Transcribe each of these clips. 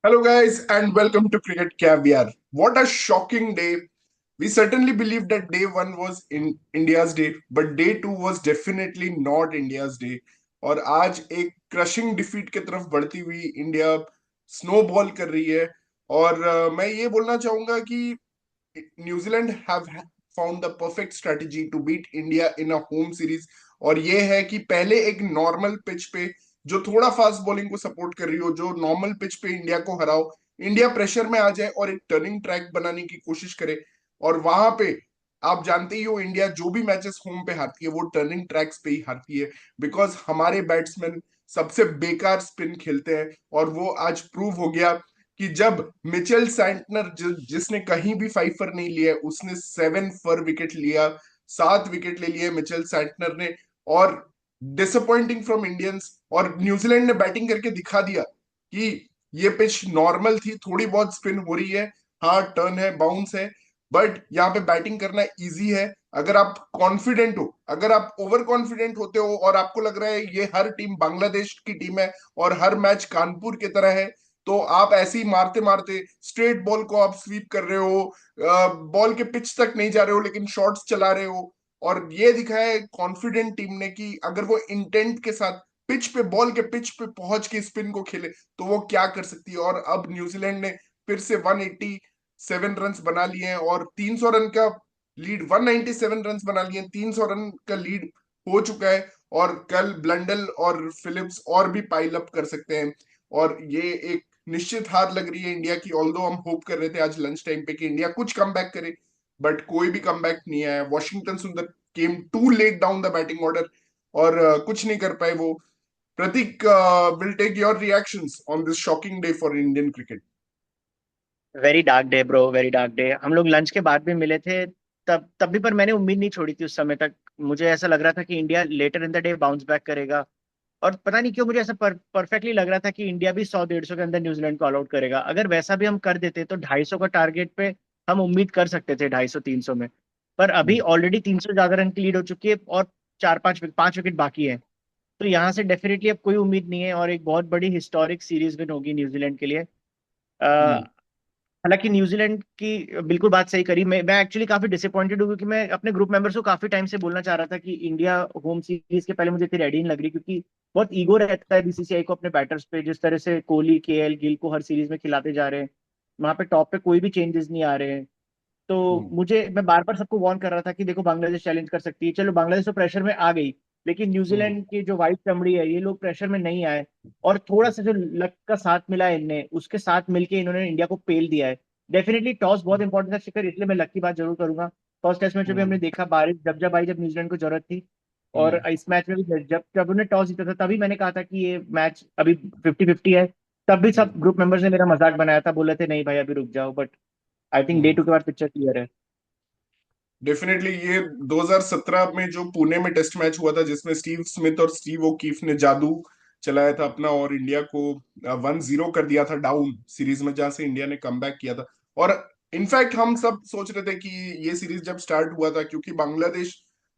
Hello, guys, and welcome to Cricket Caviar. What a shocking day! We certainly believed that day one was in India's day, but day two was definitely not India's day. और आज एक crushing defeat की तरफ बढ़ती हुई India snowball कर रही है। और मैं ये बोलना चाहूंगा कि New Zealand have found the perfect strategy to beat India in a home series. और ये है कि पहले एक नॉर्मल पिच पे जो थोड़ा फास्ट बॉलिंग को सपोर्ट कर रही हो, जो नॉर्मल पिच पे इंडिया को हराओ, इंडिया प्रेशर में आ जाए और एक टर्निंग ट्रैक बनाने की कोशिश करे। और वहां पे आप जानते ही हो, इंडिया जो भी मैचेस होम पे हारती है वो टर्निंग ट्रैक्स पे ही हारती है, बिकॉज हमारे बैट्समैन सबसे बेकार स्पिन खेलते हैं। और वो आज प्रूव हो गया कि जब मिचेल सैंटनर जिसने कहीं भी फाइव फर नहीं लिया, उसने 7 फर विकेट लिया, 7 विकेट ले लिए मिचेल सैंटनर ने। और डिसअपॉइंटिंग फ्रॉम इंडियंस, और न्यूजीलैंड ने बैटिंग करके दिखा दिया कि ये पिच नॉर्मल थी, थोड़ी बहुत स्पिन हो रही है, हाँ टर्न है, बाउंस है, बट यहाँ पे बैटिंग करना इजी है। अगर आप कॉन्फिडेंट हो, अगर आप ओवर कॉन्फिडेंट होते हो और आपको लग रहा है ये हर टीम बांग्लादेश की टीम है और हर मैच कानपुर की तरह है, तो आप ऐसे ही मारते मारते स्ट्रेट बॉल को आप स्वीप कर रहे हो, बॉल के पिच तक नहीं जा रहे हो लेकिन शॉट्स चला रहे हो। और ये दिखाया है कॉन्फिडेंट टीम ने कि अगर वो इंटेंट के साथ पिच पे, बॉल के पिच पे पहुंच के स्पिन को खेले तो वो क्या कर सकती है। और अब न्यूजीलैंड ने फिर से 187 रन बना लिए हैं और 300 रन का लीड, 197 रन बना लिए हैं, 300 रन का लीड हो चुका है। और कल ब्लंडल और फिलिप्स और भी पाइल अप कर सकते हैं। और ये एक निश्चित हार लग रही है इंडिया की। ऑल्दो हम होप कर रहे थे आज लंच टाइम पे कि इंडिया कुछ कम बैक करे, बट कोई भी कम बैक नहीं आया। Washington Sundar came to let down the batting order और कुछ नहीं कर पाए वो। Prateek, will take your reactions on this shocking day for Indian cricket. Very dark day bro, very dark day. हम लोग लंच के बाद भी मिले थे। तब भी पर मैंने उम्मीद नहीं छोड़ी थी उस समय तक। मुझे ऐसा लग रहा था कि India letter in the day bounce back करेगा। और पता नहीं क्यों मुझे ऐसा परफेक्टली लग रहा था कि इंडिया भी 100-150 के अंदर न्यूजीलैंड को ऑल आउट करेगा। अगर वैसा भी हम कर देते तो 250 का टारगेट पे हम उम्मीद कर सकते थे, 250-300 में। पर अभी ऑलरेडी 300 ज्यादा रन की लीड हो चुकी है और 4-5 5 विकेट बाकी है। तो यहाँ से डेफिनेटली अब कोई उम्मीद नहीं है और एक बहुत बड़ी हिस्टोरिक सीरीज विन होगी न्यूजीलैंड के लिए। हालांकि न्यूजीलैंड की बिल्कुल बात सही करी। मैं एक्चुअली काफी डिसअपॉइंटेड हूँ क्योंकि मैं अपने ग्रुप मेंबर्स को काफी टाइम से बोलना चाह रहा था कि इंडिया होम सीरीज के पहले मुझे इतनी रेडी नहीं लग रही, क्योंकि बहुत ईगो रहता है बीसीसीआई को अपने बैटर्स पे। जिस तरह से कोहली, केएल, गिल को हर सीरीज में खिलाते जा रहे हैं, वहां पे टॉप पे कोई भी चेंजेस नहीं आ रहे हैं। तो मैं बार बार सबको वार्न कर रहा था कि देखो बांग्लादेश चैलेंज कर सकती है। चलो बांग्लादेश तो प्रेशर में आ गई, लेकिन न्यूजीलैंड की जो वाइट चमड़ी है, ये लोग प्रेशर में नहीं आए। और थोड़ा सा जो लक का साथ मिला है इनने, उसके साथ मिलके इन्होंने इंडिया को पेल दिया है। डेफिनेटली टॉस बहुत इंपॉर्टेंट था शिखर, इसलिए मैं लक की बात जरूर करूंगा। फर्स्ट टेस्ट मैच में भी हमने देखा बारिश जब जब आई, जब न्यूजीलैंड को जरूरत थी। और इस मैच में भी जब जब उन्होंने टॉस जीता था, तभी मैंने कहा था कि ये मैच अभी 50-50 है। तब भी सब ग्रुप मेंबर्स ने मेरा मजाक बनाया था, बोले थे नहीं भाई अभी रुक जाओ। बट आई थिंक डे 2 के बाद पिक्चर क्लियर है। डेफिनेटली ये 2017 में जो पुणे में टेस्ट मैच हुआ था जिसमें स्टीव स्मिथ और स्टीव ओकीफ ने जादू चलाया था अपना और इंडिया को 1-0 कर दिया था डाउन सीरीज में, जहां से इंडिया ने कमबैक किया था। और इनफैक्ट हम सब सोच रहे थे कि ये सीरीज जब स्टार्ट हुआ था, क्योंकि बांग्लादेश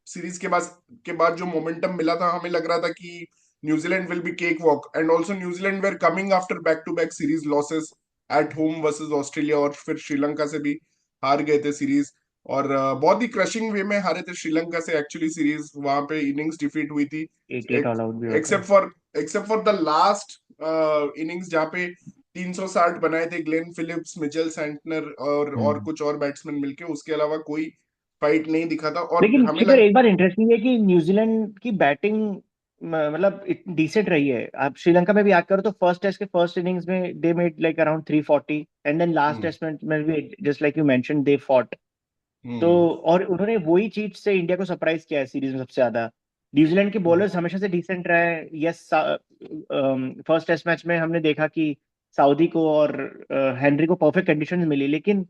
सीरीज के बाद जो मोमेंटम मिला था, हमें लग रहा था कि New Zealand will be cake walk. And also New Zealand where coming after back to back series losses at home versus Australia, और फिर श्रीलंका से भी हार गए थे सीरीज। और बहुत ही क्रशिंग वे में हारे थे श्रीलंका से एक्चुअली सीरीज, वहां पे इनिंग्स डिफीट हुई थी। 88 ऑल आउट भी होता है। Except for except for the last innings जहाँ पे 360 बनाए थे ग्लेन फिलिप्स, मिचेल सैंटनर और हम्म। कुछ और बैट्समैन मिलके, उसके अलावा कोई फाइट नहीं दिखा था। और लेकिन हमें शिखर लग एक बार इंटरेस्टिंग है कि न्यूजीलैंड की बैटिंग मतलब डिसेंट रही है। आप श्रीलंका में भी याद करो तो फर्स्ट टेस्ट के फर्स्ट इनिंग्स में they made like around 340, and then last hmm test में भी just like you mention they fought. तो हम्म और उन्होंने वही चीज से इंडिया को सरप्राइज किया है सीरीज में सबसे ज्यादा। न्यूजीलैंड के हम्म बॉलर्स हमेशा से डिसेंट रहे हैं। यस, फर्स्ट टेस्ट मैच में हमने देखा कि सऊदी को और हेनरी को परफेक्ट कंडीशंस मिली, लेकिन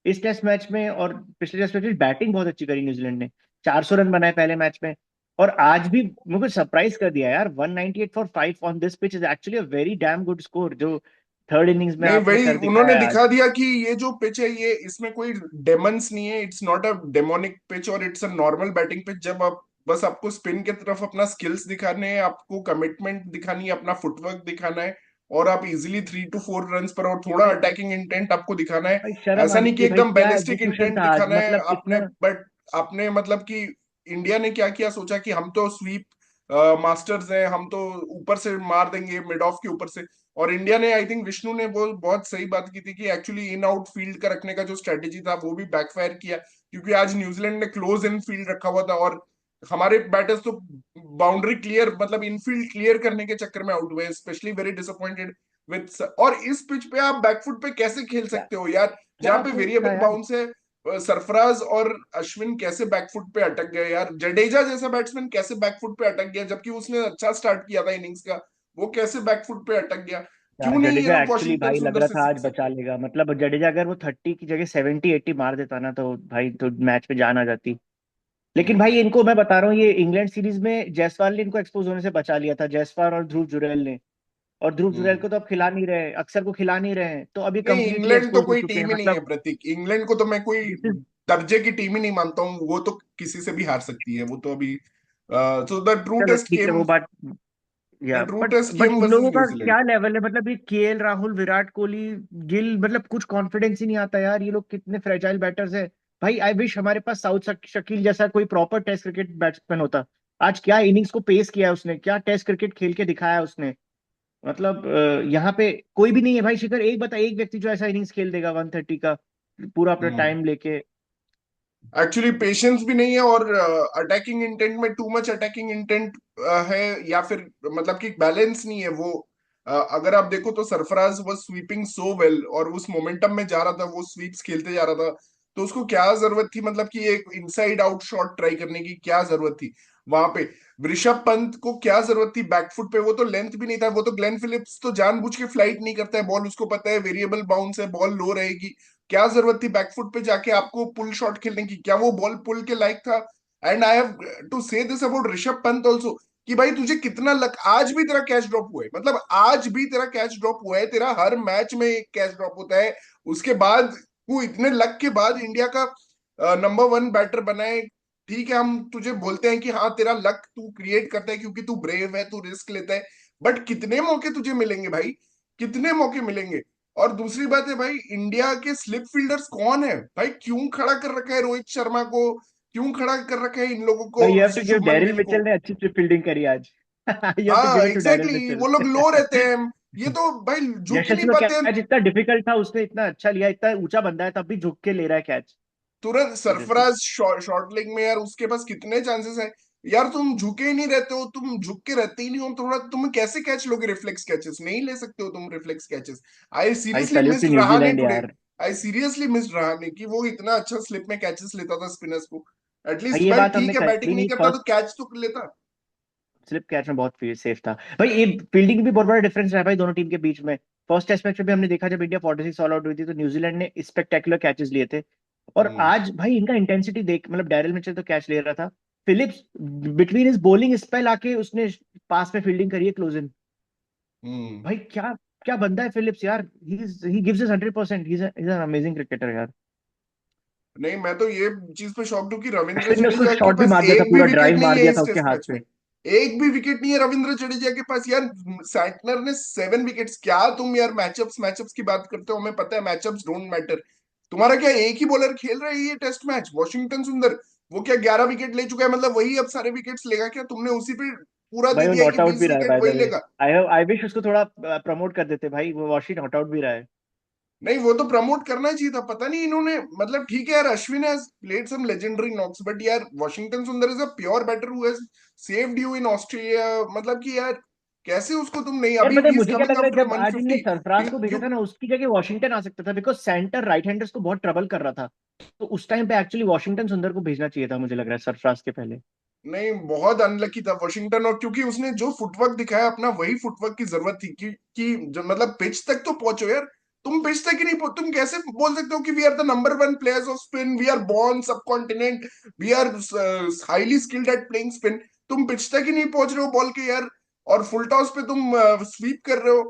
इस टेस्ट मैच में और पिछले टेस्ट मैच में बैटिंग बहुत अच्छी करी न्यूजीलैंड ने। 400 रन बनाए पहले मैच में। और आज भी मुझे सरप्राइज कर दिया यार, 198 for 5 on this pitch is actually a very damn good score, जो थर्ड इनिंग्स में नहीं, आपने वही कर उन्होंने दिखाया आज। दिखा दिया कि ये जो पिच है, ये इसमें कोई डेमंस नहीं है, it's not a demonic pitch और it's a normal batting pitch. जब आप बस आपको स्पिन की तरफ अपना स्किल्स दिखाने हैं, आपको कमिटमेंट दिखानी है, अपना फुटवर्क दिखाना है, और आप इजिली 3 to 4 रन पर, और थोड़ा भाई अटैकिंग इंटेंट आपको दिखाना है। भाई शर्म ऐसा आनी नहीं कि चाहिए भाई, एकदम क्या बैलिस्टिक एग्जीक्यूशन इंटेंट था आज, दिखाना है मतलब आपने, इतना। बट आपने मतलब कि इंडिया ने क्या किया, सोचा कि हम तो स्वीप मास्टर्स हैं, हम तो ऊपर से मार देंगे मिड ऑफ के ऊपर से। और इंडिया ने, आई थिंक विष्णु ने वो बहुत सही बात की थी कि एक्चुअली इन आउट फील्ड का रखने का जो स्ट्रेटेजी था वो भी बैकफायर किया, क्योंकि आज न्यूजीलैंड ने क्लोज इन फील्ड रखा हुआ था, और हमारे बैटर्स तो बाउंड्री क्लियर, मतलब इनफील्ड क्लियर करने के चक्कर में आउट हुए, स्पेशली वेरी डिसअपॉइंटेड विद। और इस पिच पे आप बैकफुट पे कैसे खेल क्या सकते हो यार, जहां क्या पे पिच था वेरिएबल यार। बाउंस है। सरफराज और अश्विन कैसे बैकफुट पे अटक गए यार, जडेजा जैसा बैट्समैन कैसे बैकफुट पे अटक गया, जबकि उसने अच्छा स्टार्ट किया था इनिंग्स का, वो कैसे बैकफुट पे अटक गया। क्यों यार नहीं ये जडेजा लोग एक्चुअली वॉशिंगटन भाई लग सुंदर रहा से था सीख आज बचा सकते। लेगा, मतलब जडेजा अगर वो 30 की जगह 70-80 मार देता ना, तो भाई तो मैच में जान आ जाती। लेकिन हम्म। भाई इनको मैं बता रहा हूँ, ये इंग्लैंड सीरीज में जायसवाल ने इनको एक्सपोज होने से बचा लिया था, जायसवाल और ध्रुव जुरैल ने। और ध्रुव जुरैल हम्म। को तो अब खिला नहीं रहे, अक्सर को खिला नहीं रहे हैं, तो अभी नहीं, कंप्लीटली इंग्लैंड तो एक्सपोज हो कोई चुके हैं टीम ही नहीं है मतलब। प्रतीक, इंग्लैंड को तो मैं कोई दिस इज दर्जे की टीम ही नहीं मानता हूँ, वो तो किसी से भी हार सकती है, वो तो अभी। सो द ट्रू चलो टेस्ट ठीक है केम, वो बात। द या true but test but came in versus लोगों का न्यूजीलैंड। क्या लेवल है, मतलब ये केएल राहुल, विराट कोहली, गिल, मतलब कुछ कॉन्फिडेंस ही नहीं आता यार, ये लोग कितने फ्रेजाइल बैटर्स है। भाई आई विश हमारे पास साउथ शकील जैसा कोई प्रॉपर टेस्ट क्रिकेट बैट्समैन होता। आज क्या इनिंग्स को पेस किया है उसने, क्या टेस्ट क्रिकेट खेल के दिखाया उसने। मतलब यहाँ पे कोई भी नहीं है भाई। शिखर एक बता, एक व्यक्ति जो ऐसा इनिंग्स खेल देगा 130 का, पूरा अपना हम्म। टाइम लेके। एक्चुअली पेशेंस भी नहीं है, और अटैकिंग इंटेंट में टू मच अटैकिंग इंटेंट है, या फिर मतलब कि बैलेंस नहीं है वो। अगर आप देखो तो Sarfaraz was sweeping so well, और उस मोमेंटम में जा रहा था, वो स्वीप्स खेलते जा रहा था, तो उसको क्या जरूरत थी, मतलब कि एक इनसाइड आउट शॉट ट्राई करने की क्या जरूरत थी वहां पे। ऋषभ पंत को क्या जरूरत थी बैकफुट पे, वो तो लेंथ भी नहीं था, वो तो ग्लेन फिलिप्स तो जानबूझ के फ्लाइट नहीं करता है बॉल, उसको पता है वेरिएबल बाउंस है, बॉल लो रहेगी। क्या जरूरत थी बैकफुट पे जाके आपको पुल शॉट खेलने की, क्या वो बॉल पुल के लायक था। एंड आई हैव टू से this about Rishabh Pant also, कि भाई तुझे कितना लक, आज भी तेरा कैच ड्रॉप हुआ है, मतलब आज भी तेरा कैच ड्रॉप हुआ है, तेरा हर मैच में एक कैच ड्रॉप होता है। उसके बाद वो इतने लक के बाद इंडिया का नंबर 1 बैटर बना है। ठीक है, हम तुझे बोलते हैं कि हाँ तेरा लक तू क्रिएट करता है क्योंकि तू ब्रेव है, तू रिस्क लेता है, बट कितने मौके तुझे मिलेंगे भाई, कितने मौके मिलेंगे। और दूसरी बात है भाई, इंडिया के स्लिप फील्डर्स कौन है भाई, क्यों खड़ा कर रखा है रोहित शर्मा को, क्यों खड़ा कर रखा है इन लोगों को, भाई you have to give Shubman Daryl Gill को। मिचेल ने अच्छी फील्डिंग करी आज। यू हैव टू हाँ give it to Daryl exactly exactly, Mitchell. वो लोग लो रहते हैं, ये तो भाई झुक ही नहीं यशस्वी का पाते हैं। कैच इतना डिफिकल्ट था, उसने इतना अच्छा लिया, इतना ऊंचा बंदा है तब भी झुक के ले रहा है कैच। तुरंत सीरियसली। सरफराज शॉर्ट लेग में यार, उसके पास कितने चांसेस है यार, तुम झुके ही नहीं रहते हो, तुम झुक के रहते ही नहीं हो, थोड़ा तुम कैसे कैच लोगे, रिफ्लेक्स कैचेस नहीं ले सकते हो तुम, रिफ्लेक्स कैचेस। आई भाई seriously salute to missed Rahane New Zealand today, यार। आई सीरियसली मिस्ड रहाणे कि वो इतना अच्छा स्लिप में कैचेस लेता था स्पिनर्स को। भाई एटलीस्ट ये भाई बात हमने ठीक है, बैटिंग करी नहीं नहीं करता तो फर्स्ट। कैच तो लेता। स्लिप कैच में बहुत सेफ था भाई, ये फील्डिंग भी बहुत बड़ा डिफरेंस है भाई दोनों टीम के बीच में। फर्स्ट टेस्ट मैच में भी हमने देखा, जब इंडिया 46 ऑल आउट हुई थी तो न्यूजीलैंड ने स्पेक्टेकुलर कैचेस लिए थे। और हम्म। आज भाई इनका इंटेंसिटी देख, मतलब डैरिल मिचेल तो कैच ले रहा था, Phillips between is bowling spell आके उसने पास में फील्डिंग करी है क्लोज इन। हम्म। भाई क्या क्या बंदा है फिलिप्स यार, he gives his 100%, he is an amazing cricketer यार। नहीं, मैं तो ये चीज पे शॉक्ड हूँ कि रविंद्र अश्विन ने उसको जडेजा के शॉट भी पास मार दिया था, एक भी पूरा विकेट ड्राइव नहीं मार है दिया था इस उसके टेस्ट हाथ मैच में। पे। एक भी विकेट नहीं है रविंद्र जडेजा के पास यार। सैंटनर ने 7 विकेट्स, क्या तुम यार मैचअप्स मैचअप्स की बात करते हो, हमें पता है मैचअप्स डोंट मैटर। तुम्हारा क्या एक ही बॉलर खेल रहा है ये टेस्ट मैच, वॉशिंगटन सुंदर, वो क्या 11 विकेट ले चुका है, मतलब वही अब सारे विकेट्स लेगा क्या, तुमने उसी पे पूरा भाई दे वो दिया है कि नॉट आउट भी बीस रहा है विकेट बाय द वही वे। लेगा। आई विश उसको थोड़ा प्रमोट कर देते भाई, वो वॉशी नॉट आउट भी रहा है। नहीं, वो तो प्रमोट करना चाहिए था, पता नहीं इन्होंने, मतलब ठीक है यार, Ashwin has played some legendary knocks, but यार Washington Sundar is a pure batter who has saved you in Australia, मतलब कि यार कैसे उसको तुम नहीं, यार अभी पता है ही इज मुझे क्या कमिंग लग रहा है, आफ्टर जब आज इनने 150 सरफराज को भेजा यू। था ना, उसकी जगह वॉशिंगटन आ सकता था, बिकॉज सेंटर राइट हैंडर्स को बहुत ट्रबल कर रहा था। तो उस टाइम पे एक्चुअली वॉशिंगटन सुंदर को भेजना चाहिए था, मुझे लग रहा है सरफराज के पहले। नहीं, बहुत अनलकी था वॉशिंगटन, और क्योंकि उसने जो फुटवर्क दिखाया अपना, वही फुटवर्क की जरूरत थी कि जो मतलब पिच तक तो पहुंचो यार, तुम पिच तक ही नहीं तुम कैसे बोल सकते हो कि we are the number 1 players of spin, we are born subcontinent, we are highly skilled at playing spin. तुम पिच तक ही नहीं पहुंच रहे हो बॉल के यार, और फुल टॉस पे तुम स्वीप कर रहे हो।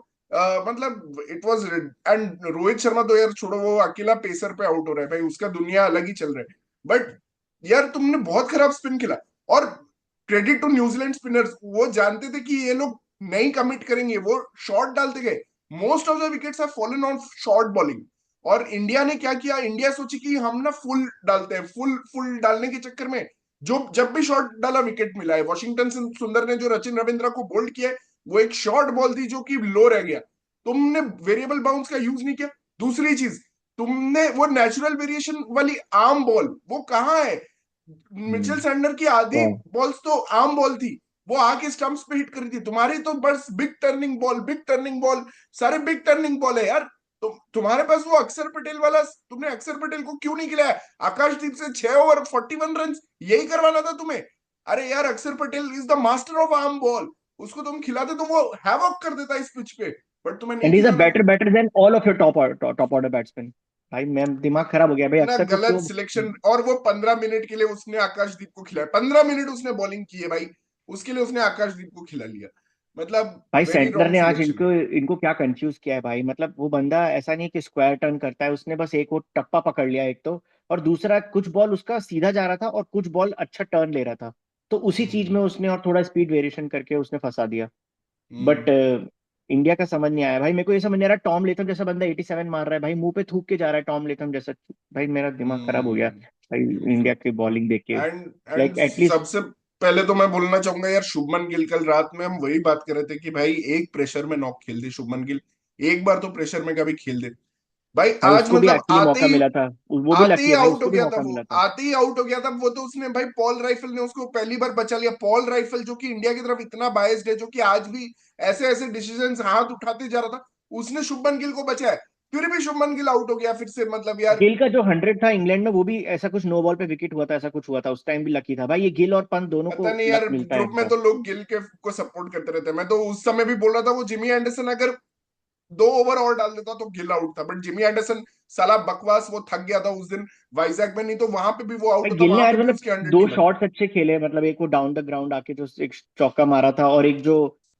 मतलब it was, and Rohit Sharma तो यार छोड़ो, वो अकेला पेसर पे आउट हो रहा है भाई, उसका दुनिया अलग ही चल रहा है। बट यार तुमने बहुत खराब स्पिन खेला, और क्रेडिट टू न्यूजीलैंड स्पिनर्स, वो जानते थे कि ये लोग नहीं कमिट करेंगे, वो शॉट डालते गए, most of the wickets have fallen on short bowling. और इंडिया ने क्या किया, इंडिया सोची कि हम ना फुल डालते हैं, फुल फुल डालने के चक्कर में जो जब भी शॉट डाला विकेट मिला है। वॉशिंगटन सुंदर ने जो रचिन रविंद्रा को बोल्ड किया है, वो एक शॉर्ट बॉल थी जो कि लो रह गया। तुमने वेरिएबल बाउंस का यूज नहीं किया। दूसरी चीज, तुमने वो नेचुरल वेरिएशन वाली आर्म बॉल वो कहाँ है? मिचेल सैंडर की आधी हाँ। बॉल्स तो आर्म बॉल थी, वो आके स्टंप्स पे हिट करी थी। तुम्हारी तो बस big turning ball, big turning ball, सारे बिग टर्निंग बॉल है यार। तो तुम्हारे पास वो अक्षर पटेल वाला, तुमने अक्षर पटेल को क्यों नहीं खिलाया? आकाशदीप से 6 ओवर 41 रन, यही करवाना था तुम्हें। अरे यार, अक्षर Patel is the master of arm ball, उसको तुम खिलाते तो वो हैवॉक कर देता इस पिच पे, बट तुम्हें नहीं एंड इज अ खिलाना था। Better than all of your top order batsman. भाई मैं दिमाग खराब हो गया भाई, इतना अक्सर को गलत क्यों। सिलेक्शन। और वो 15 मिनट के लिए उसने आकाशदीप को खिलाया, 15 मिनट उसने बॉलिंग की है भाई, उसके लिए उसने आकाशदीप को खिला लिया। मतलब भाई वेरी सेंटर रॉन्ग ने आज सिलेक्शन। इनको इनको क्या कंफ्यूज किया है भाई, मतलब वो बंदा ऐसा नहीं कि स्क्वायर टर्न करता है, उसने बस एक वो टप्पा पकड़ लिया एक तो, और दूसरा कुछ बॉल उसका सीधा जा रहा था और कुछ बॉल अच्छा टर्न ले रहा था, तो उसी चीज हम्म। में उसने और थोड़ा स्पीड वेरिएशन करके उसने फंसा दिया। But hmm. इंडिया का समझ नहीं आया भाई, मेरे को ये समझ नहीं आ रहा, टॉम लेथम जैसा बंदा 87 मार रहा है भाई, मुंह पे थूक के जा रहा है टॉम लेथम जैसा। भाई मेरा दिमाग खराब हो गया भाई इंडिया की बॉलिंग देख के। एंड एंड लाइक एटलीस्ट सबसे पहले तो मैं बोलना चाहूंगा यार, शुभमन गिल, कल रात में हम वही बात कर रहे थे कि भाई एक प्रेशर में नॉक खेल दे शुभमन गिल, एक बार तो प्रेशर में कभी खेल दे भाई। भाई आज उसको भी मतलब एक्चुअली मौका मिला था, वो भी आते लकी ही है भाई, आउट हो उसको भी गया था मौका वो, मिला था। आते ही आउट हो गया था वो, तो उसने भाई पॉल राइफल ने उसको पहली बार बचा लिया। पॉल राइफल जो कि इंडिया की तरफ इतना बायस्ड है, जो कि आज भी ऐसे ऐसे डिसीजंस हाथ उठाते जा रहा था, उसने शुभमन गिल को बचाया, फिर भी शुभमन गिल आउट हो गया फिर से। मतलब यार, गिल का जो 100 था इंग्लैंड में, वो भी ऐसा कुछ नो बॉल पे विकेट हुआ था, ऐसा कुछ हुआ था उस टाइम भी लकी था भाई, ये गिल और पंत दोनों पता को नहीं लक यार, मिलता है ग्रुप में इनका। तो लोग गिल के को सपोर्ट करते रहते हैं। मैं तो उस समय भी बोल रहा था वो जिमी एंडरसन अगर 2 ओवर और डाल देता तो गिल आउट था, बट जिमी एंडरसन साला बकवास, वो थक गया था उस दिन वाइजैक में, नहीं तो वहां पे भी वो आउट भाई होता, गिल ने वहां यार पे भी मतलब उसके 100 दो नहीं बने। शॉट्स अच्छे खेले, मतलब एक वो डाउन द ग्राउंड आके जो एक चौका मारा था, और एक जो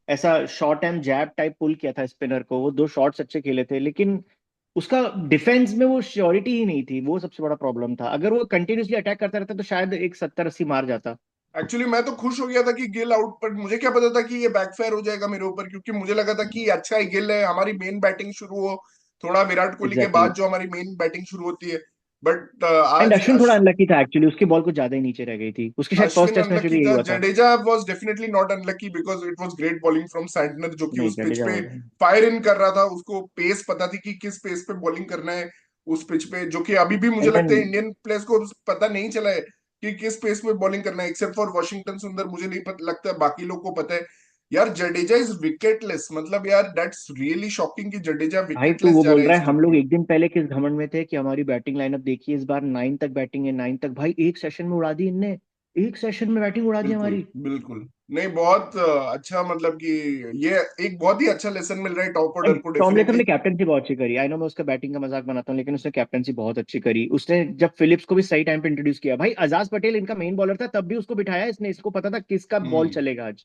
ऐसा शॉर्ट एंड जैब टाइप पुल किया था स्पिनर को, वो दो शॉट्स अच्छे खेले थे, लेकिन उसका डिफेंस में वो श्योरिटी ही नहीं थी, वो सबसे बड़ा प्रॉब्लम था। अगर वो कंटिन्यूसली अटैक करता रहता तो शायद एक 70-80 मार जाता। एक्चुअली मैं तो खुश हो गया था कि गिल आउट, पर मुझे क्या पता था कि ये बैकफायर हो जाएगा मेरे ऊपर, क्योंकि मुझे लगा था कि अच्छा है गिल है, हमारी मेन बैटिंग शुरू हो थोड़ा विराट कोहली के एग्जैक्टली। बाद जो हमारी मेन बैटिंग शुरू होती है। बट एंड आज अश्विन थोड़ा अनलकी था एक्चुअली, उसकी बॉल कुछ ज्यादा ही नीचे रह गई थी, उसकी शायद फर्स्ट अश्विन टेस्ट मैच में भी अनलकी यही था, हुआ था। Jadeja was definitely not unlucky because it was great bowling from Santner, जो कि नहीं उस पिच जडेजा पे वाला। फायर इन कर रहा था। उसको पेस पता थी कि किस पेस पे बॉलिंग करना है उस पिच पे, जो कि अभी भी मुझे एंड लगता है देन इंडियन प्लेयर्स को पता नहीं चला है कि किस पेस पे बॉलिंग करना है, एक्सेप्ट फॉर वॉशिंगटन सुंदर। मुझे नहीं पता, लगता है बाकी लोग को पता है। यार जडेजा इज विकेटलेस, मतलब यार दैट्स रियली शॉकिंग कि जडेजा भाई तू विकेटलेस वो जा रहा बोल है रहा इस है, हम ग्रुप लोग में। एक दिन पहले किस घमंड में थे कि हमारी बैटिंग लाइनअप देखिए इस बार 9 तक बैटिंग है, 9 तक भाई एक सेशन में उड़ा दी इनने, एक सेशन में बैटिंग उड़ा दी बिल्कुल हमारी। बिल्कुल। नहीं, बहुत अच्छा, मतलब कि ये एक बहुत ही अच्छा लेसन मिल रहा है टॉप ऑर्डर एंड को टॉम लेथम डेफिनेटली। ने कैप्टनसी बहुत अच्छी करी, आई नो मैं उसका बैटिंग का मजाक बनाता हूँ, लेकिन उसने कैप्टनसी बहुत अच्छी करी, उसने जब फिलिप्स को भी सही टाइम पे इंट्रोड्यूस किया, भाई अजाज पटेल इनका मेन बॉलर था तब भी उसको बिठाया इसने, इसको पता था किसका बॉल हम्म। चलेगा आज।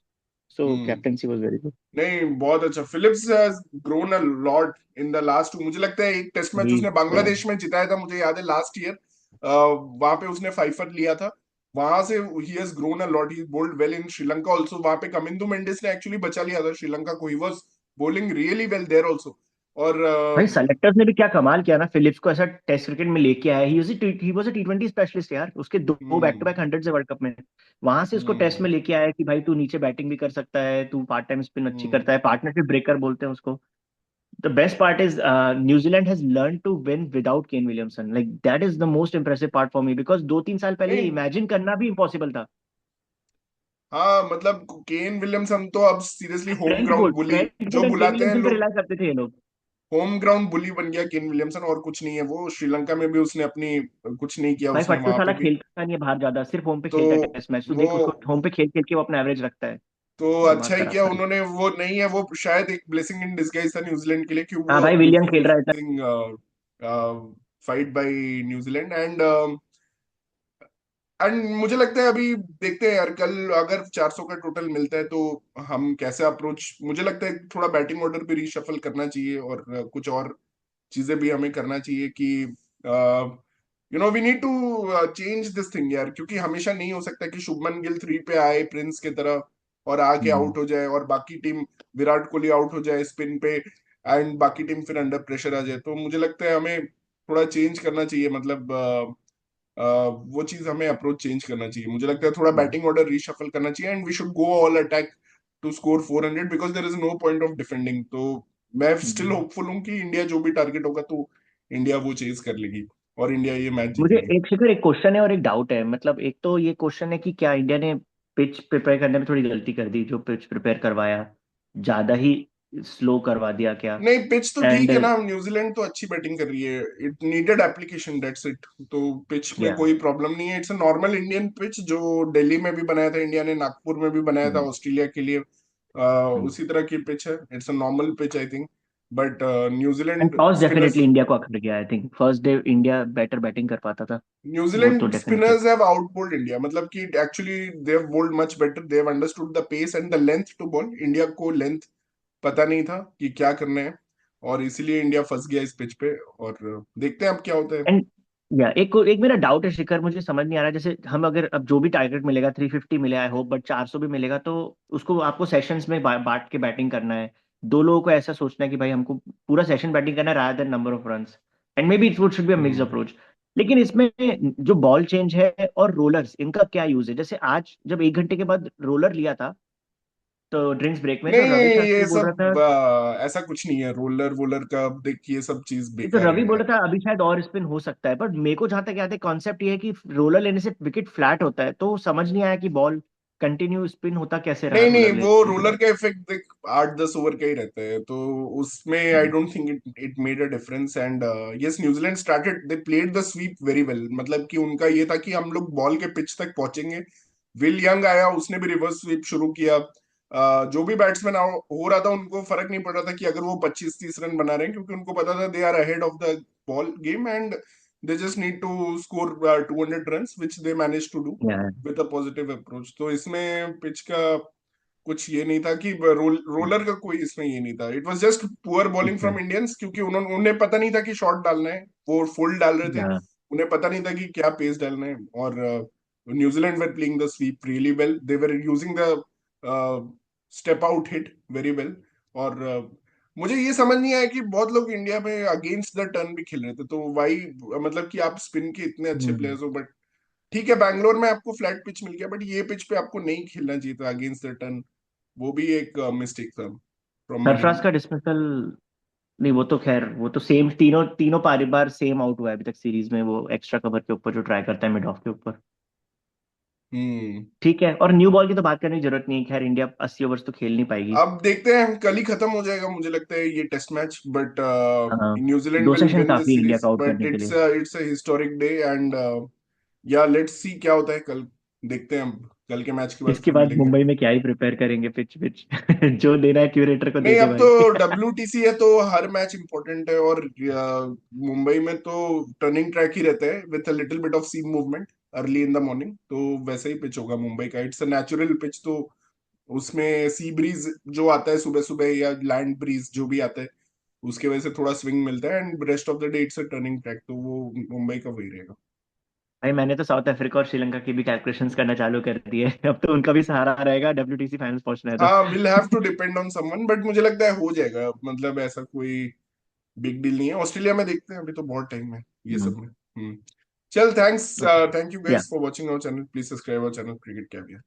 So hmm. Captaincy was very good. नहीं, बहुत अच्छा। Phillips has grown a lot in the last two. मुझे लगता है एक टेस्ट मैच ही उसने बांग्लादेश में जिताया था, मुझे याद है लास्ट ईयर, वहां पे उसने फाइफर लिया था। वहां से he has grown a lot, he bold well in Sri Lanka also. वहां पे कमिंदु मेंडिस ने एक्चुअली बचा लिया था श्रीलंका को, he was bowling really well there also. और भाई सेलेक्टर्स ने भी क्या कमाल किया ना, फिलिप्स को ऐसा टेस्ट क्रिकेट में लेके आया, he was a T20 specialist यार, उसके दो बैक टू हम्म। बैक 100 से वर्ल्ड कप में, वहां से उसको टेस्ट हम्म। में लेके आया कि भाई तू नीचे बैटिंग भी कर सकता है, तू पार्ट टाइम स्पिन अच्छी हम्म। करता है, पार्टनरशिप ब्रेकर बोलते हैं उसको। The best part is New Zealand has learn to win without Kane Williamson, like that is the most impressive part for me, because 2-3 साल पहले ये नहीं, इमेजिन करना भी इम्पॉसिबल था। हाँ मतलब केन विलियमसन तो अब seriously home Trent ground Bolt bully Trent जो बोल्ट एंड केन बुलाते हैं विलियमसन पे लोग, रिलाई करते थे ये लोग। होम ग्राउंड बुली बन गया केन विलियमसन, और कुछ नहीं है वो। श्रीलंका में भी उसने अपनी कुछ नहीं किया भाई उसने फट्टू वहां पे साला भी। खेलता नहीं है बाहर ज्यादा, सिर्फ होम पे तो खेलता है टेस्ट मैच, तो वो देख उसको होम पे खेल खेल के वो अपना एवरेज रखता है। तो दिमाग अच्छा ही खराब किया कर। उन्होंने, वो नहीं है वो शायद एक ब्लेसिंग इन डिस्गाइज था न्यूजीलैंड के लिए कि वो हाँ भाई अब विलियम बिल्कुल खेल रहा है। Losing fight by New Zealand. And मुझे लगता है अभी देखते हैं यार, कल अगर 400 का टोटल मिलता है तो हम कैसे अप्रोच, मुझे लगता है थोड़ा बैटिंग ऑर्डर भी रीशफल करना चाहिए, और कुछ और चीजें भी हमें करना चाहिए कि we need to change this thing यार, क्योंकि हमेशा नहीं हो सकता कि शुभमन गिल 3 पे आए प्रिंस की तरह और आके हम्म। आउट हो जाए, और बाकी टीम विराट कोहली आउट हो जाए स्पिन पे, एंड बाकी टीम फिर अंडर प्रेशर आ जाए, तो मुझे लगता है हमें थोड़ा चेंज करना चाहिए, मतलब वो चीज हमें अप्रोच चेंज करना चाहिए। मुझे लगता है थोड़ा बैटिंग ऑर्डर रीशफल करना चाहिए and we should go all attack to score 400 because there is no point of defending. तो मैं स्टिल होपफुल हूँ कि इंडिया जो भी टारगेट होगा तो इंडिया वो चेज कर लेगी और इंडिया ये मैच मुझे जीतेगी। एक शिखर एक क्वेश्चन है और एक डाउट है। मतलब एक तो ये क्वेश्चन है कि क्या इंडिया ने पिच प्रिपेयर करने में थोड़ी गलती कर दी, जो पिच प्रिपेयर करवाया ज्यादा ही स्लो करवा दिया क्या? नहीं, पिच तो ठीक एंड है ना, न्यूजीलैंड तो अच्छी बैटिंग कर रही है, it needed application, that's it. तो पिच में या कोई प्रॉब्लम नहीं है, it's a normal Indian pitch जो दिल्ली में भी बनाया था इंडिया ने, नागपुर में भी बनाया था ऑस्ट्रेलिया के लिए, उसी तरह की पिच है, it's a normal pitch I think. But and New Zealand toss spinners definitely India को अखर गया। I think first day India better batting कर पाता था, वो तो New Zealand definitely. Spinners have outbowled India, मतलब कि actually they have bowled much better, they have understood the pace and the length to ball. India को लेंथ पता नहीं था कि क्या करना है, और इसीलिए इंडिया फंस गया इस पिच पे, और देखते हैं अब क्या होता है। एंड या एक मेरा डाउट है शिखर, मुझे समझ नहीं आ रहा। जैसे हम अगर अब जो भी टारगेट मिलेगा 350 मिले आई होप, बट 400 भी मिलेगा तो उसको आपको सेशंस में बांट के बैटिंग करना है। दो लोगों को ऐसा सोचना है कि भाई हमको पूरा सेशन बैटिंग करना है rather than number of runs. And may be it should be a mix hmm. Approach. लेकिन इसमें जो बॉल चेंज है और रोलर्स, इनका क्या यूज है? जैसे आज जब 1 घंटे के बाद रोलर लिया था तो ड्रिंक्स ब्रेक में, तो नहीं, रवि शास्त्री ये बोल रहा था। सब ऐसा कुछ नहीं है, रोलर वोलर का देख, ये सब चीज ये तो बेकार रवि है बोल यार। रहा था अभी शायद और स्पिन हो सकता है, पर मेरे को जहां तक याद है कॉन्सेप्ट ये है कि रोलर लेने से विकेट फ्लैट होता है, तो समझ नहीं आया कि बॉल कंटिन्यू स्पिन होता कैसे रहा नहीं नहीं, रोलर वो लेने के रोलर बाद। का इफेक्ट देख 8-10 ओवर का ही रहता है, तो उसमें I don't think it it made a difference. And yes, New Zealand started, they played the SVEEP very well, मतलब कि उनका ये था कि हम लोग बॉल के पिच तक पहुंचेंगे। विल यंग आया, उसने भी रिवर्स स्वीप शुरू किया। जो भी बैट्समैन हो रहा था उनको फर्क नहीं पड़ रहा था कि अगर वो 25-30 रन बना रहे हैं, क्योंकि उनको पता था they are ahead of the ball game and they just need to score 200 runs which they managed to do या with a positive approach। तो इसमें पिच का कुछ ये नहीं था कि रोलर का कोई इसमें ये नहीं था, it was just poor bowling from Indians, क्योंकि उन्होंने उन्हें पता नहीं था कि शॉट डालना है, वो फुल डाल रहे थे, या उन्हें पता नहीं था कि क्या पेस डालना है। और New Zealand were playing the SVEEP really well, they were using the step out hit very well. और मुझे ये समझ नहीं आया कि बहुत लोग इंडिया में अगेंस्ट द टर्न भी खेल रहे थे, तो वाई, मतलब कि आप स्पिन के इतने अच्छे प्लेयर्स हो, बट ठीक है, बैंगलोर में आपको फ्लैट पिच मिल गया, बट ये पिच पे आपको नहीं खेलना चाहिए था अगेंस्ट द टर्न। वो भी एक मिस्टेक था फ्रॉम माय सरफराज एंड। का डिसमिसल। नहीं वो तो खैर, वो तो सेम तीनों तीनों पारी बार सेम आउट हुआ है अभी तक सीरीज में, वो एक्स्ट्रा कवर के ऊपर जो ट्राई करता है मिड ऑफ के ऊपर। हम्म। ठीक है, और न्यू बॉल की तो बात करने की जरूरत नहीं है, खैर इंडिया 80 ओवर्स तो खेल नहीं पाएगी। अब देखते हैं, कल ही खत्म हो जाएगा मुझे लगता है ये टेस्ट मैच, बट हाँ, न्यूजीलैंड दो विल सेशन विन दिस काफी इंडिया सीरीज, को आउट बट करने के इट्स लिए। It's a historic day and या लेट्स सी क्या होता है कल। देखते हैं, अब कल के मैच के बाद इसके फिर बाद मिलेंगे। मुंबई में क्या ही प्रिपेयर करेंगे, पिच पिच जो देना है क्यूरेटर को दे नहीं, दे अब तो भाई WTC है तो हर मैच इंपॉर्टेंट है, और मुंबई में तो टर्निंग ट्रैक ही रहता है with a little bit of seam movement early in the morning, तो वैसे ही पिच होगा मुंबई का, इट्स अ नेचुरल पिच, तो उसमें सी ब्रीज जो आता है सुबह सुबह या लैंड ब्रीज जो भी आता है उसके वजह से थोड़ा स्विंग मिलता है, and rest of the day it's a turning track, तो वो मुंबई का वही रहेगा। भाई मैंने तो साउथ अफ्रीका और श्रीलंका की भी कैलकुलेशंस करना चालू कर दिए अब तो उनका भी सहारा रहेगा WTC फाइनल्स पहुंचना है हाँ, विल हैव टू तो डिपेंड ऑन समवन, बट मुझे लगता है हो जाएगा, मतलब ऐसा कोई बिग डील नहीं है। ऑस्ट्रेलिया में देखते हैं, अभी तो बहुत टाइम है ये सब में। चल, थैंक्स, ओके थैंक यू या guys for watching our channel, please subscribe our channel Cricket caviar.